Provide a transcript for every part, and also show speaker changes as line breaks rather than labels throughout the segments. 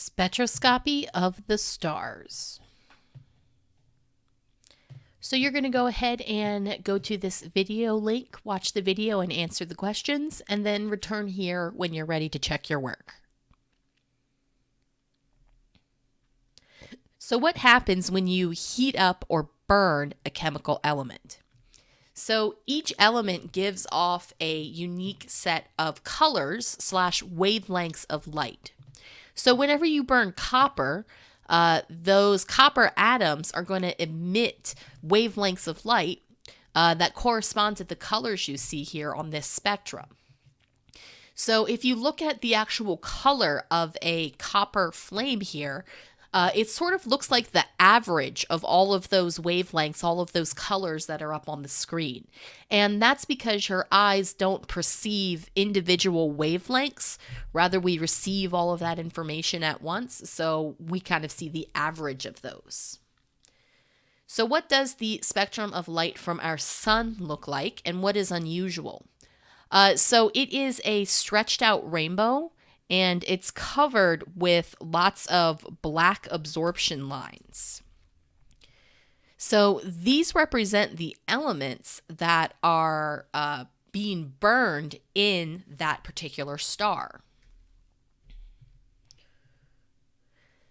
Spectroscopy of the stars. So you're going to go ahead and go to this video link, watch the video and answer the questions, and then return here when you're ready to check your work. So what happens when you heat up or burn a chemical element? So each element gives off a unique set of colors / wavelengths of light. So whenever you burn copper, those copper atoms are going to emit wavelengths of light that correspond to the colors you see here on this spectrum. So if you look at the actual color of a copper flame here, it sort of looks like the average of all of those wavelengths, all of those colors that are up on the screen. And that's because your eyes don't perceive individual wavelengths. Rather, we receive all of that information at once, so we kind of see the average of those. So what does the spectrum of light from our sun look like, and what is unusual? So it is a stretched out rainbow, and it's covered with lots of black absorption lines. So these represent the elements that are being burned in that particular star.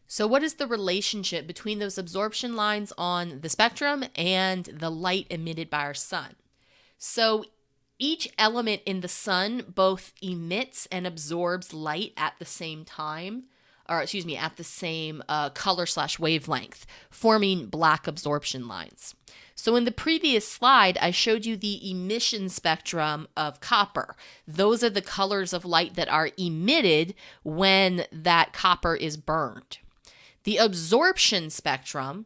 So what is the relationship between those absorption lines on the spectrum and the light emitted by our sun? So each element in the sun both emits and absorbs light at the same time, at the same color / wavelength, forming black absorption lines. So in the previous slide, I showed you the emission spectrum of copper. Those are the colors of light that are emitted when that copper is burned. The absorption spectrum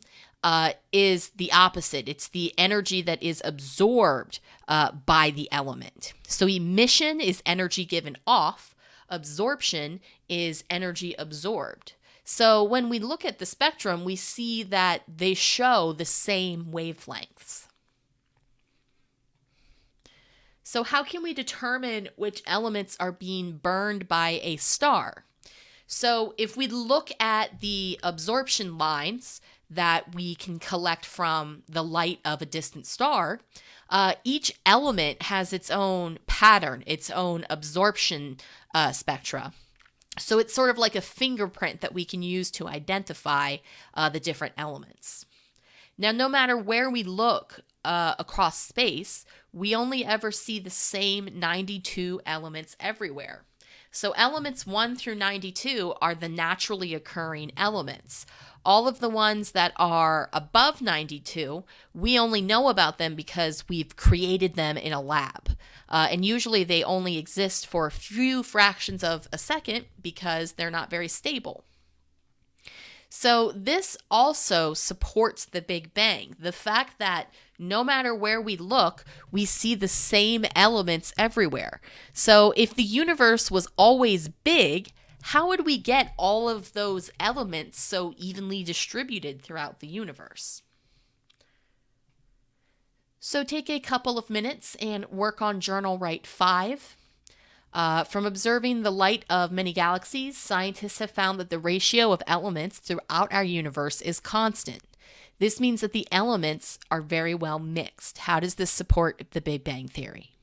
is the opposite. It's the energy that is absorbed by the element. So emission is energy given off. Absorption is energy absorbed. So when we look at the spectrum, we see that they show the same wavelengths. So how can we determine which elements are being burned by a star? So if we look at the absorption lines that we can collect from the light of a distant star, each element has its own pattern, its own absorption spectra. So it's sort of like a fingerprint that we can use to identify the different elements. Now, no matter where we look across space, we only ever see the same 92 elements everywhere. So elements 1 through 92 are the naturally occurring elements. All of the ones that are above 92, we only know about them because we've created them in a lab. And usually they only exist for a few fractions of a second because they're not very stable. So this also supports the Big Bang. The fact that no matter where we look, we see the same elements everywhere. So if the universe was always big, how would we get all of those elements so evenly distributed throughout the universe? So take a couple of minutes and work on Journal Write 5. From observing the light of many galaxies, scientists have found that the ratio of elements throughout our universe is constant. This means that the elements are very well mixed. How does this support the Big Bang Theory?